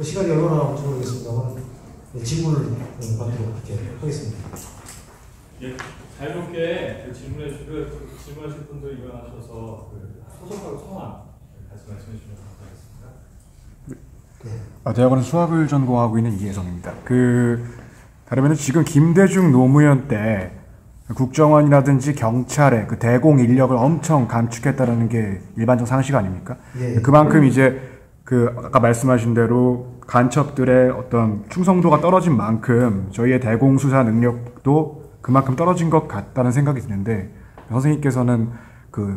뭐 시간이 얼마나 남을지 모르겠습니다만 질문을 받도록 이렇게 하겠습니다. 예, 자유롭게 질문하실 분들 일어나셔서 소속하고 성함 말씀해 주시면 감사하겠습니다. 대학원에서 수학을 전공하고 있는 이혜성입니다. 다르면 지금 김대중 노무현 때 국정원이라든지 경찰의 그 대공 인력을 엄청 감축했다는 게 일반적 상식 아닙니까? 예. 그만큼 이제 아까 말씀하신 대로 간첩들의 어떤 충성도가 떨어진 만큼 저희의 대공 수사 능력도 그만큼 떨어진 것 같다는 생각이 드는데, 선생님께서는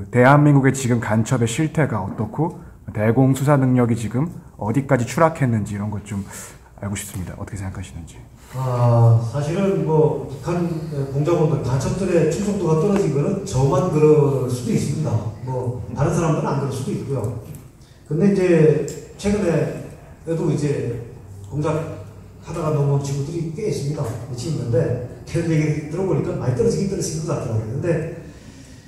대한민국의 지금 간첩의 실태가 어떻고 대공 수사 능력이 지금 어디까지 추락했는지 이런 것 좀 알고 싶습니다. 어떻게 생각하시는지. 사실은 북한 공작원들 간첩들의 충성도가 떨어진 거는 저만 그럴 수도 있습니다. 다른 사람들은 안 그럴 수도 있고요. 근데 이제 최근에도 이제 공작하다가 넘어온 친구들이 꽤 있습니다. 며칠 있는데 걔들 얘기 들어보니까 많이 떨어진 것 같더라고요. 근데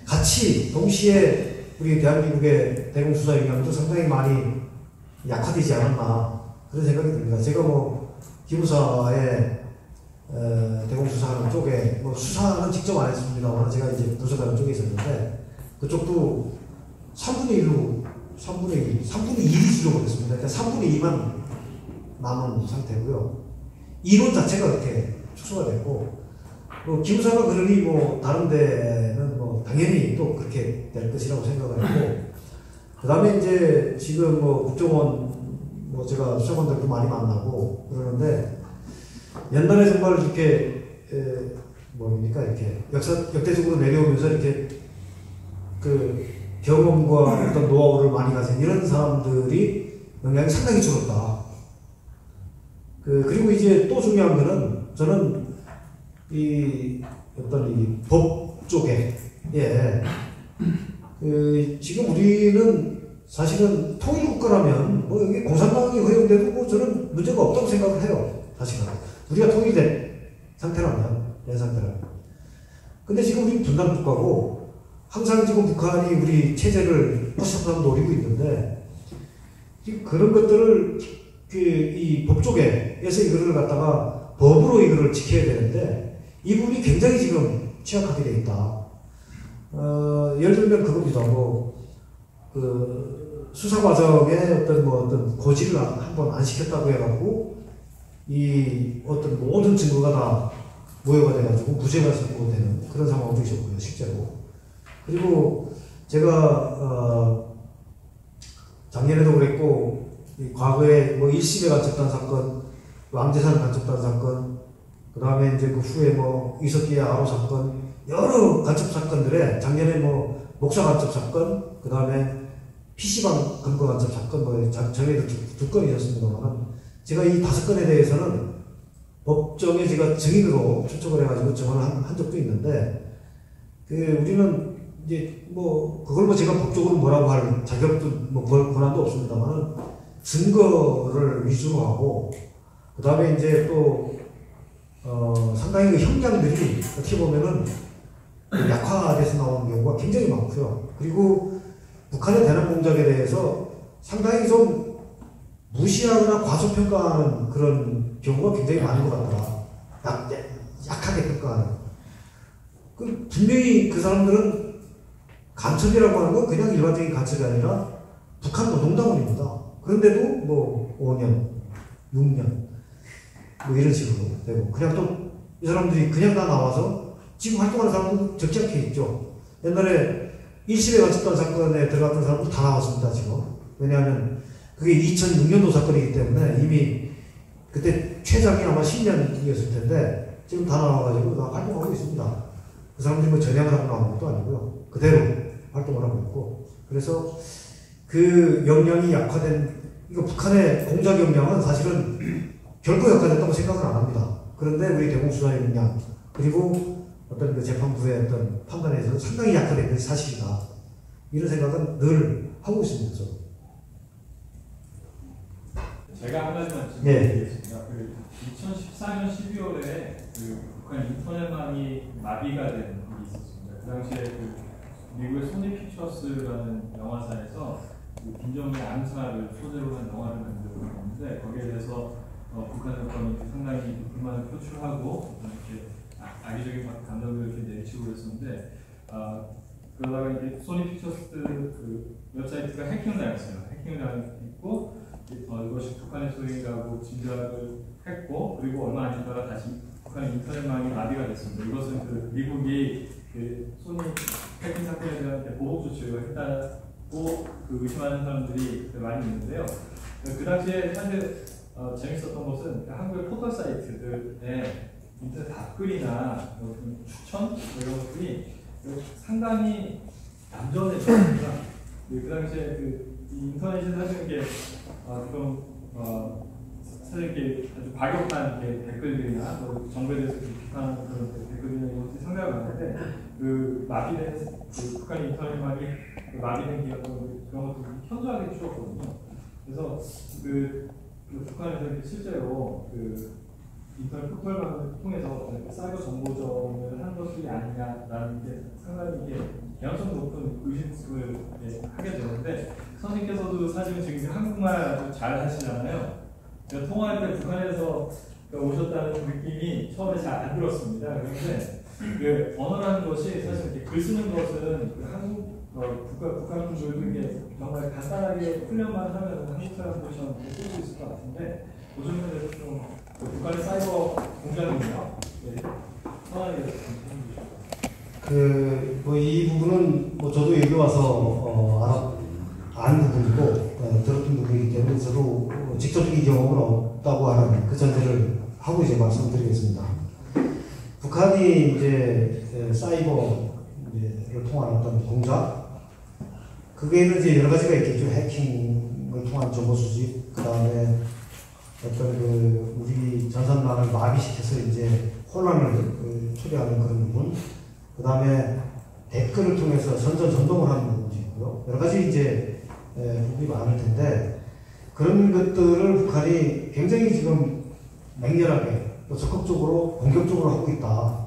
같이 동시에 우리 대한민국의 대공수사 역량도 상당히 많이 약화되지 않았나 그런 생각이 듭니다. 제가 기무사의 대공수사하는 쪽에 수사는 직접 안 했습니다만 제가 이제 분석하는 쪽에 있었는데 그쪽도 3분의 1이 줄어버렸습니다. 그러니까 3분의 2만 남은 상태고요. 인원 자체가 그렇게 축소가 됐고 기무사가 그러니 다른 데는 당연히 또 그렇게 될 것이라고 생각을 했고 그 다음에 이제 지금 국정원 제가 수사관들도 많이 만나고 그러는데 옛날에 정말 이렇게 이렇게 역대적으로 내려오면서 이렇게 경험과 어떤 노하우를 많이 가진 이런 사람들이 영향이 상당히 줄었다. 그리고 이제 또 중요한 거는 저는 법 쪽에 지금 우리는 사실은 통일국가라면 여기 공산당이 허용돼도 저는 문제가 없다고 생각을 해요. 사실은 우리가 통일된 상태라면 내 상태라면. 근데 지금 우리 분단국가고 항상 지금 북한이 우리 체제를 부수상 노리고 있는데 그런 것들을 이 법 쪽에서 이거를 갖다가 법으로 이거를 지켜야 되는데 이 부분이 굉장히 지금 취약하게 돼 있다. 예를 들면 그겁니다. 수사 과정에 어떤 고지를 한번 안 시켰다고 해갖고 이 어떤 모든 증거가 다 무효가 돼가지고 무죄가 선고되는 그런 상황도 있었고요, 실제로. 그리고 제가 작년에도 그랬고 과거에 1심에 간첩단 사건, 왕재산 간첩단 사건, 그 다음에 이제 그 후에 이석기의 아로 사건, 여러 간첩 사건들에 작년에 목사 간첩 사건, 그 다음에 PC방 금고 간첩 사건, 전에도 두 건이 있었습니다만, 제가 이 5건에 대해서는 법정에 제가 증인으로 출석을 해가지고 증언을 한 적도 있는데, 우리는 이제 그걸 제가 법적으로 뭐라고 할 자격도 권한도 없습니다만, 증거를 위주로 하고, 그 다음에 이제 또, 상당히 그 형량들이 어떻게 보면은 약화돼서 나오는 경우가 굉장히 많고요. 그리고 북한의 대남 공작에 대해서 상당히 좀 무시하거나 과소평가하는 그런 경우가 굉장히 많은 것 같더라. 약하게 평가하는. 분명히 그 사람들은 간첩이라고 하는 건 그냥 일반적인 간첩이 아니라 북한 노동당원입니다. 그런데도 5년, 6년, 이런 식으로 되고, 그냥 또 이 사람들이 그냥 다 나와서 지금 활동하는 사람도 적지 않게 있죠. 옛날에 1심에 간첩단 사건에 들어갔던 사람도 다 나왔습니다, 지금. 왜냐하면 그게 2006년도 사건이기 때문에 이미 그때 최장이 아마 10년이었을 텐데 지금 다 나와가지고 다 활동하고 있습니다. 그 사람들이 전향을 하고 나온 것도 아니고요. 그대로 활동을 하고 있고. 그래서 그 역량이 약화된, 북한의 공작 역량은 사실은 결코 약화됐다고 생각을 안 합니다. 그런데 우리 대공수사의 역량, 그리고 어떤 재판부의 어떤 판단에서 상당히 약화된 것이 사실이다. 이런 생각은 늘 하고 있습니다. 저는. 제가 한 가지만 질문드리겠습니다. 2014년 12월에 북한 인터넷망이 마비가 된 일이 있었습니다. 그 당시에 미국의 소니 픽처스라는 영화사에서 김정은의 암살을 소재로 한 영화를 만들고 있는데 거기에 대해서 북한 정권이 상당히 불만을 표출하고 이렇게 악의적인 감정을 이렇게 내치고 그랬었는데 그러다가 이제 소니 픽처스 그 웹사이트가 해킹을 당했어요. 해킹을 당했고 이것이 북한의 소리라고 짐작을 했고 그리고 얼마 안 있다가 다시 북한의 인터넷망이 마비가 됐습니다. 이것은 그 미국이 그 소니 해킹 사건에 대한 보복 조치를 했다고 그 의심하는 사람들이 많이 있는데요. 그 당시에 사실 재밌었던 것은 한국의 포털 사이트들의 인터넷 답글이나 추천 이런 것들이 상당히 얌전해졌습니다. 그 당시에 그 인터넷이 사실 이게 사실 이렇게 아주 과격한 댓글들이나 정부에 대해서 비판하는 그런 댓글이나 이런 것들이 상당히 많은데 그 마비된 그 북한 인터넷망이 마비된 기간도 그런 것들이 현저하게 줄었거든요. 그래서 그 북한에서 실제로 그 인터넷 포털망을 통해서 사이버 정보전을 한 것이 아니냐라는 게 상당히 이게 개연성 높은 의심을 하게 되는데 선생님께서도 사실은 지금 한국말 아주 잘 하시잖아요. 제가 통화할 때 북한에서 오셨다는 느낌이 처음에 잘 안 들었습니다. 그런데 그 언어라는 것이 사실 이렇게 글 쓰는 것은 그 한국 북한 분들도 이게 정말 간단하게 훈련만 하면 한국 사람들처럼 쓸 수 있을 것 같은데 그 점에서 좀 북한의 사이버 공작입니다. 편하게 뭐 이 부분은 뭐 저도 여기 와서 아는 부분이고 들었던 부분이기 때문에 저도 직접적인 경험은 없다고 하는 그 전제를 하고 이제 말씀드리겠습니다. 북한이 이제 사이버를 통한 어떤 공작, 그게는 이제 여러 가지가 있겠죠. 해킹을 통한 정보 수집, 그 다음에 어떤 그 우리 전산망을 마비시켜서 이제 혼란을 초래하는 그런 부분, 그 다음에 댓글을 통해서 전전동을 하는 부분이 있고요. 여러 가지 이제 부분이 많을 텐데 그런 것들을 북한이 굉장히 지금 맹렬하게 또 적극적으로 공격적으로 하고 있다.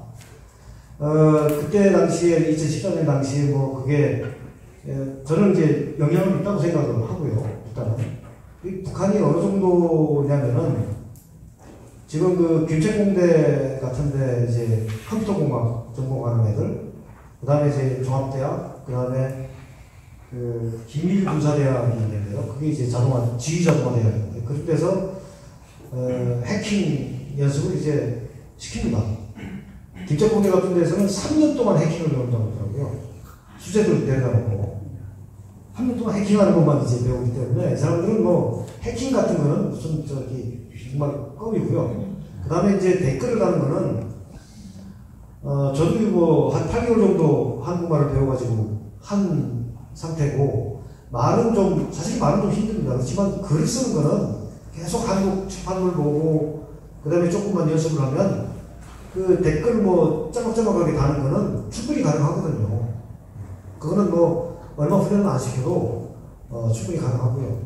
그때 당시에 2014년 당시에 뭐 그게 저는 이제 영향은 있다고 생각을 하고요. 일단은 북한이 어느 정도냐면은 지금 그 김책공대 같은데 이제 컴퓨터공학 전공하는 애들, 그 다음에 이제 종합대학, 그 다음에 그 기밀군사대학이 있는데요. 그게 이제 지휘자동화대학인데 그런 데서 해킹 연습을 이제 시킵니다. 김책공대 같은 데서는 3년 동안 해킹을 배운다고 하더라고요. 수재들 데려다 놓고 3년 동안 해킹하는 것만 이제 배우기 때문에 이 사람들은 뭐 해킹 같은 거는 무슨 정말 껌이고요. 그 다음에 이제 댓글을 다는 거는 저도 뭐 한 8개월 정도 한국말을 배워가지고 한 상태고 말은 좀 사실 말은 좀 힘듭니다. 그렇지만 글을 쓰는 거는 계속 한국 출판물 보고 그 다음에 조금만 연습을 하면 그 댓글 뭐 짜먹짜먹하게 다는 거는 충분히 가능하거든요. 그거는 뭐 얼마 훈련을 안 시켜도 충분히 가능하고요.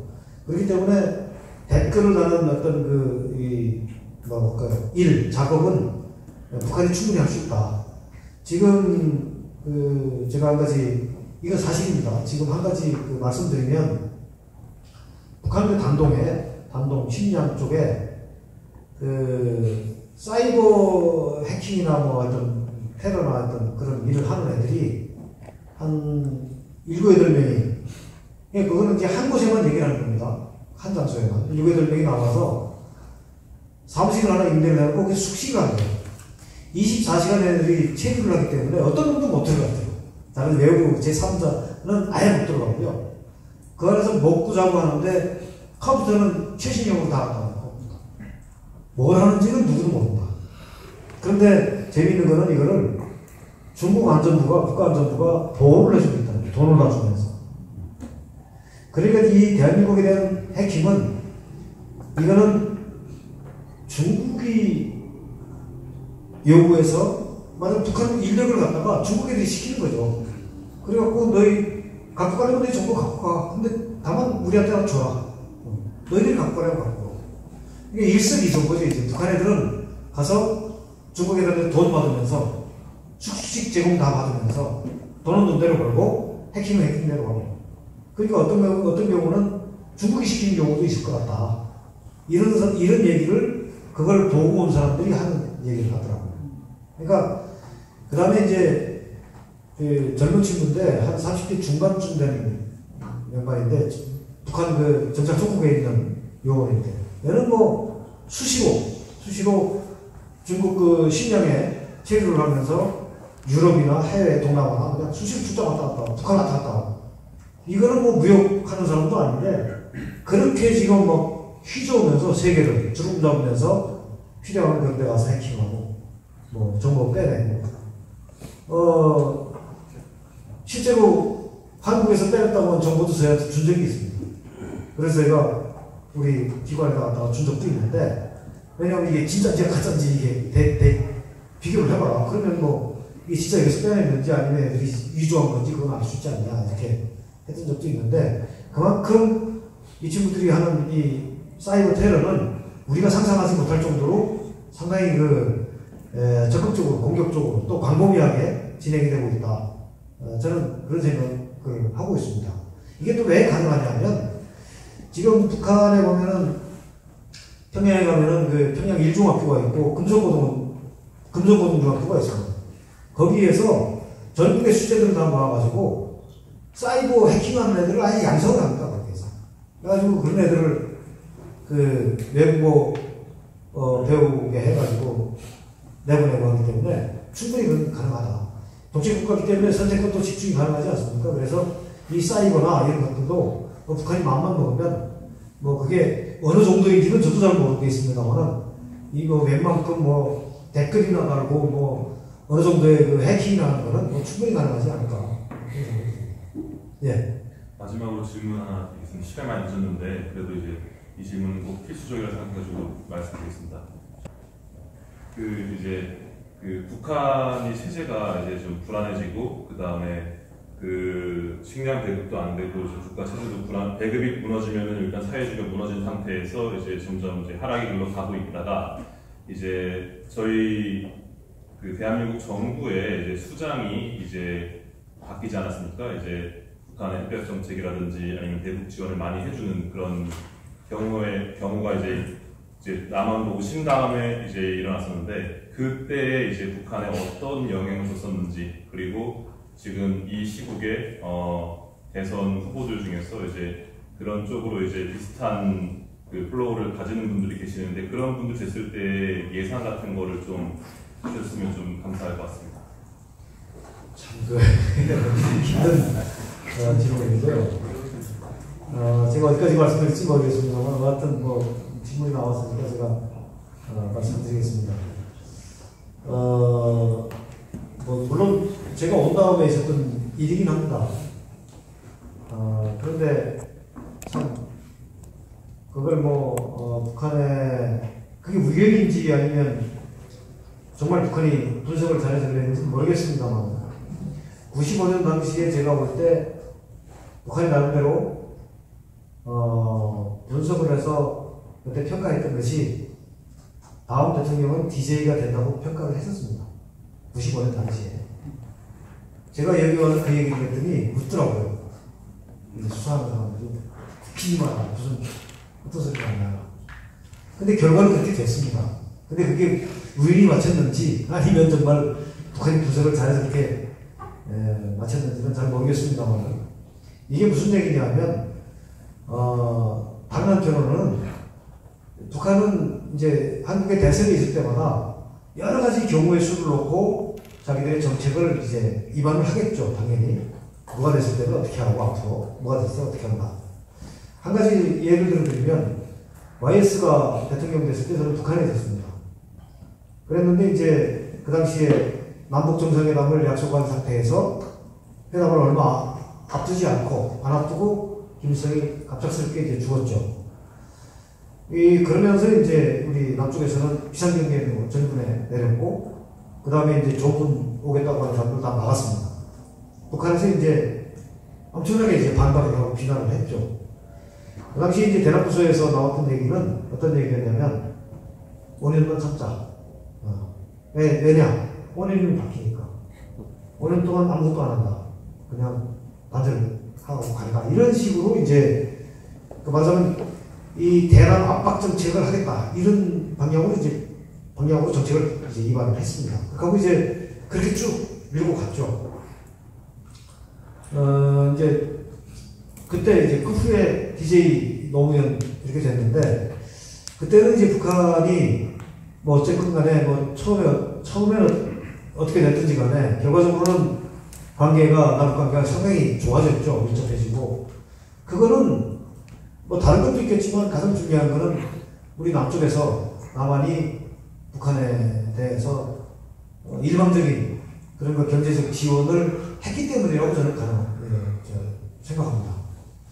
그렇기 때문에 댓글을 다는 어떤 작업은 북한이 충분히 할 수 있다. 지금 제가 한 가지, 이건 사실입니다. 지금 한 가지 말씀드리면 북한의 단동 신양 쪽에 사이버 해킹이나 뭐 어떤 테러나 어떤 그런 일을 하는 애들이 한 7, 8명이, 그거는 이제 한 곳에만 얘기를 하는 겁니다. 한 장소에만. 7, 8명이 나와서 사무실을 하나 임대를 해놓고 거기 숙식을 한대요. 24시간 애들이 체류를 하기 때문에 어떤 놈도 못 들어갔대요. 다른 외부 제3자는 아예 못 들어가고요. 그 안에서 먹고 자고 하는데 컴퓨터는 최신형으로 다 나옵니다. 뭘 하는지는 누구도 모른다. 그런데 재미있는 거는 이거를 중국 안전부가, 국가안전부가 보호를 해주고 있다는 거예요. 돈을 다 주면서. 그러니까 이 대한민국에 대한 해킹은 이거는 중국이 요구해서 만약 북한 인력을 갖다가 중국 애들이 시키는 거죠. 그래갖고 너희 갖고 가려면 너희 정보 갖고 가. 근데 다만 우리한테 줘라. 너희들이 갖고 가려면 갖고 가. 이게 일석이조인 거죠. 이제 북한 애들은 가서 중국 애들한테 돈 받으면서 숙식 제공 다 받으면서 돈은 돈대로 벌고 해킹은 해킹대로 하고 그러니까 어떤 경우는 중국이 시키는 경우도 있을 것 같다. 이런 얘기를 그걸 보고 온 사람들이 하는 얘기를 하더라고요. 그러니까 그 다음에 이제 그 젊은 친구인데 한 30대 중반쯤 되는 양반인데 북한 그 정착 속국에 있는 요원인데 얘는 뭐 수시로 중국 그 식량에 체류를 하면서 유럽이나 해외 동남아나 그냥 수시로 출장 왔다 갔다 북한 왔다 갔다 하고 이거는 뭐 무역하는 사람도 아닌데 그렇게 지금 막 휘저으면서 세계를 주름 잡으면서 필요한 그런 데 가서 해킹하고 뭐 정보 빼내고 실제로 한국에서 빼냈다고 하는 정보도 저희한테 준 적이 있습니다. 그래서 제가 우리 기관에 나갔다가 준 적도 있는데 왜냐면 이게 진짜인지 가짜인지 이게 비교를 해봐라. 그러면 뭐 이게 진짜 여기서 빼냈는지 아니면 애들이 위조한 건지 그건 알 수 있지 않냐 이렇게 했던 적도 있는데 그만큼 이 친구들이 하는 이 사이버 테러는 우리가 상상하지 못할 정도로 상당히 적극적으로 공격적으로 또 광범위하게 진행이 되고 있다. 저는 그런 생각을 하고 있습니다. 이게 또 왜 가능하냐면 지금 북한에 보면은 평양에 가면은 그 평양 일중학교가 있고 금성고등중학교가 있습니다. 거기에서 전국의 수재들을 다 모아가지고 사이버 해킹하는 애들을 아예 양성을 합니다. 거기에서. 그래가지고 그런 애들을 그 외국어 배우게 해가지고 내보내고 하기 때문에 충분히 그건 가능하다. 독재국가이기 때문에 선택권도 집중이 가능하지 않습니까? 그래서 이 사이버나 이런 것들도 북한이 마음만 먹으면 뭐 그게 어느 정도인지는 저도 잘 모르겠습니다만은 이거 웬만큼 뭐 댓글이나 달고 뭐 어느 정도의 그 해킹이라는 거는 뭐 충분히 가능하지 않을까. 예. 마지막으로 질문 하나 드리겠습니다. 시간이 많이 늦었는데 그래도 이제 이 질문은 꼭 필수적이라 생각해가지고 말씀드리겠습니다. 그 북한이 체제가 이제 좀 불안해지고 그 다음에 그 식량 배급도 안 되고 국가 체제도 배급이 무너지면은 일단 사회주의가 무너진 상태에서 이제 점점 이제 하락의 길로 가고 있다가 이제 저희 그 대한민국 정부의 이제 수장이 이제 바뀌지 않았습니까? 이제 북한의 햇볕 정책이라든지 아니면 대북 지원을 많이 해주는 그런 경우가 이제 남한으로 오신 다음에 이제 일어났었는데 그때 이제 북한에 어떤 영향을 줬었는지 그리고 지금 이 시국에 대선 후보들 중에서 이제 그런 쪽으로 이제 비슷한 그 플로우를 가지는 분들이 계시는데 그런 분들 됐을 때 예상 같은 거를 좀 주셨으면 좀 감사할 것 같습니다. 참 힘든 질문인데요. 제가 어디까지 말씀드릴지 모르겠습니다만 하여튼 뭐 질문이 나왔으니까 제가 말씀드리겠습니다. 뭐 물론 제가 온 다음에 있었던 일이긴 합니다. 그런데 참 그걸 북한에 그게 우연인지 아니면 정말 북한이 분석을 잘해서 그랬는지 모르겠습니다만 95년 당시에 제가 볼 때 북한이 나름대로 분석을 해서 그때 평가했던 것이 다음 대통령은 DJ가 된다고 평가를 했었습니다. 95년 당시에. 제가 여기 와서 그 얘기를 했더니 웃더라고요. 수사하는 사람들이 웃기지 마라. 무슨 어떤 소리가 안 나요. 근데 결과는 그렇게 됐습니다. 근데 그게 우연히 맞췄는지 아니면 정말 북한이 분석을 잘해서 그렇게 맞췄는지는 잘 모르겠습니다만 이게 무슨 얘기냐면 다른 한편으로는 북한은 이제 한국의 대선이 있을 때마다 여러 가지 경우의 수를 놓고 자기들의 정책을 이제 입안을 하겠죠. 당연히 뭐가 됐을 때는 어떻게 하고 앞으로 뭐가 됐을 때 어떻게 한다. 한 가지 예를 들면 YS가 대통령 됐을 때 저는 북한에 있었습니다. 그랬는데 이제 그 당시에 남북 정상회담을 약속한 상태에서 회담을 얼마 앞두지 않고 안 앞두고 김일성이 갑작스럽게 이제 죽었죠. 그러면서 이제 우리 남쪽에서는 비상경계로 전군에 내렸고 그 다음에 이제 조문 오겠다고 하는 사람들 다 막았습니다. 북한에서 이제 엄청나게 이제 반발을 하고 비난을 했죠. 그 당시 이제 대납부서에서 나왔던 얘기는 어떤 얘기였냐면 5년만 참자. 왜냐? 5년이면 바뀌니까. 5년 동안 아무것도 안 한다. 그냥 하고 간다. 이런 식으로 이제 그 말하자면 이 대남 압박 정책을 하겠다. 이런 방향으로 정책을 이제 입안을 했습니다. 그리고 이제 그렇게 쭉 밀고 갔죠. 이제 그때 이제 그 후에 DJ 노무현 이렇게 됐는데 그때는 이제 북한이 뭐 어쨌든 간에 뭐 처음에는 어떻게 됐든지 간에 결과적으로는 남북 관계가 상당히 좋아졌죠. 밀접해지고. 그거는 뭐 다른 것도 있겠지만 가장 중요한 거는 우리 남쪽에서 남한이 북한에 대해서 일방적인 그런 거 경제적 지원을 했기 때문이라고 저는 생각합니다.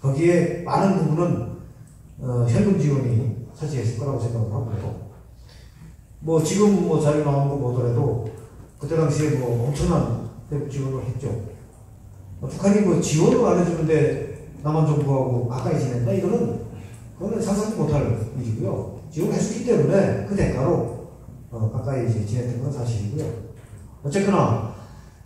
거기에 많은 부분은 현금 지원이 차지했을 거라고 생각을 하고요. 뭐 지금 뭐 자료 나온 거 보더라도 그때 당시에 뭐 엄청난 대북 지원을 했죠. 북한이 뭐 지원을 안 해주는데 남한 정부하고 가까이 지낸다? 그거는 상상도 못할 일이고요. 지원했기 때문에 그 대가로 가까이 이제 지냈던 건 사실이고요. 어쨌거나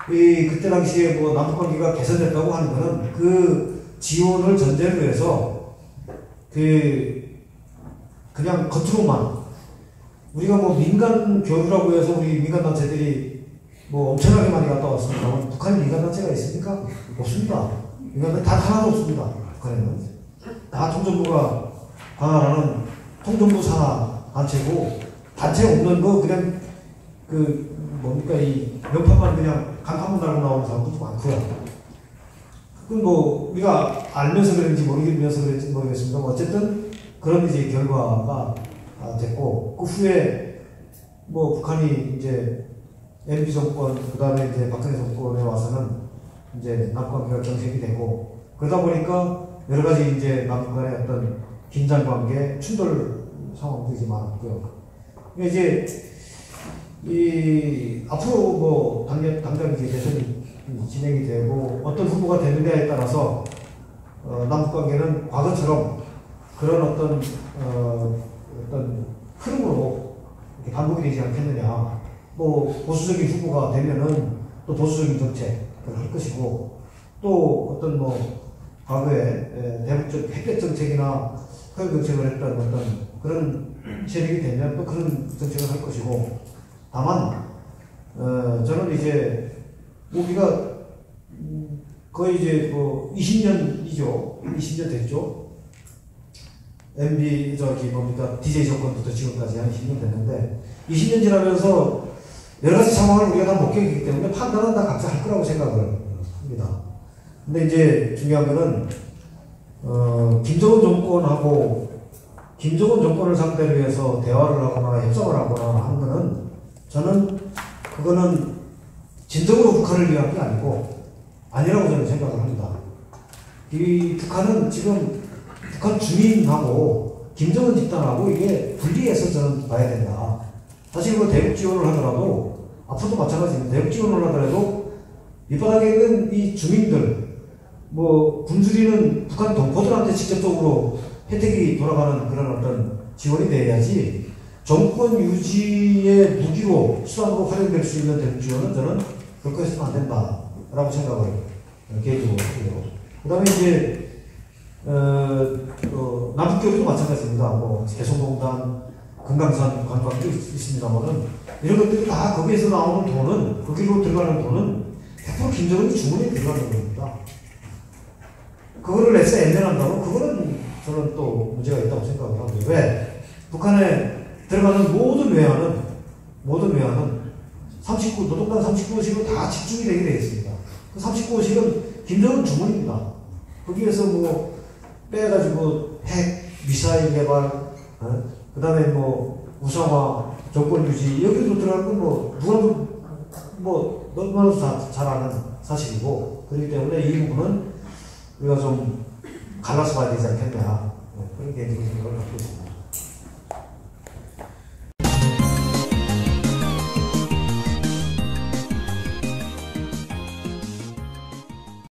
그때 당시에 뭐 남북 관계가 개선됐다고 하는 거는 그 지원을 전제로 해서 그냥 겉으로만 우리가 뭐 민간 교류라고 해서 우리 민간 단체들이 뭐 엄청나게 많이 갔다 왔습니다만 북한에 민간 단체가 있습니까? 없습니다. 민간 단체 단 하나도 없습니다. 북한에는 다 통전부가 관할하는 통전부 산하 단체고 단체 없는 거 그냥 이 명판만 그냥 간판만 달고 나오는 사람들도 많고요. 그건 뭐 우리가 알면서 그런지 모르겠습니다만 어쨌든 그런 이제 결과가 됐고 그 후에 뭐 북한이 이제 MB 정권 그다음에 이제 박근혜 정권에 와서는 이제 남북관계가 경색이 되고 그러다 보니까 여러 가지 이제 남북 간의 어떤 긴장 관계 충돌 상황도 이제 많았고요. 그러니까 이제 앞으로 뭐 당장 이제 대선이 진행이 되고 어떤 후보가 되느냐에 따라서 남북 관계는 과거처럼 그런 어떤 흐름으로 이렇게 반복이 되지 않겠느냐. 뭐 보수적인 후보가 되면은 또 보수적인 정책을 할 것이고 또 어떤 뭐 과거에 대북적 햇볕 정책이나 허용 정책을 했던 어떤 그런 세력이 되면 또 그런 정책을 할 것이고 다만 저는 이제 우리가 거의 이제 뭐 20년 됐죠. MB DJ 정권부터 지금까지 한 20년 됐는데 20년 지나면서 여러 가지 상황을 우리가 다 목격했기 때문에 판단은 다 각자 할 거라고 생각을 합니다. 근데 이제 중요한 거는 김정은 정권을 상대로 해서 대화를 하거나 협상을 하거나 하는 거는 저는 그거는 진정으로 북한을 위한 게 아니라고 저는 생각을 합니다. 이 북한은 지금 북한 주민하고 김정은 집단하고 이게 분리해서 저는 봐야 된다. 사실 그 대북 지원을 하더라도 앞으로도 마찬가지입니다. 대북 지원을 하더라도 밑바닥에 있는 이 주민들 뭐 굶주리는 북한 동포들한테 직접적으로 혜택이 돌아가는 그런 어떤 지원이 돼야지 정권 유지의 무기로 수단으로 활용될 수 있는 대북 지원은 저는 그렇게 해서는 안 된다라고 생각을 개인적으로 해요. 그 다음에 이제 남북교류도 마찬가지입니다. 뭐 개성공단, 금강산 관광도 있습니다만은 이런 것들이 다 거기에서 나오는 돈은 거기로 들어가는 돈은 100% 김정은이 주머니에 들어가는 겁니다. 그거를 내서 애매한다면 그거는 저는 또 문제가 있다고 생각을 하고요. 왜? 북한에 들어가는 모든 외환은 노동당 39호씩으로 다 집중이 되게 되어 있습니다. 그 39호씩은 김정은 주머니입니다. 거기에서 뭐 빼가지고 핵, 미사일 개발, 그 다음에 뭐 우상화, 정권 유지 여기도 들어가는 건 뭐 누가도 뭐 너무나도 잘 아는 사실이고 그렇기 때문에 이 부분은 우리가 좀 갈라서 봐야 되지 않겠냐 그런 개인적인 생각을 갖고 있습니다.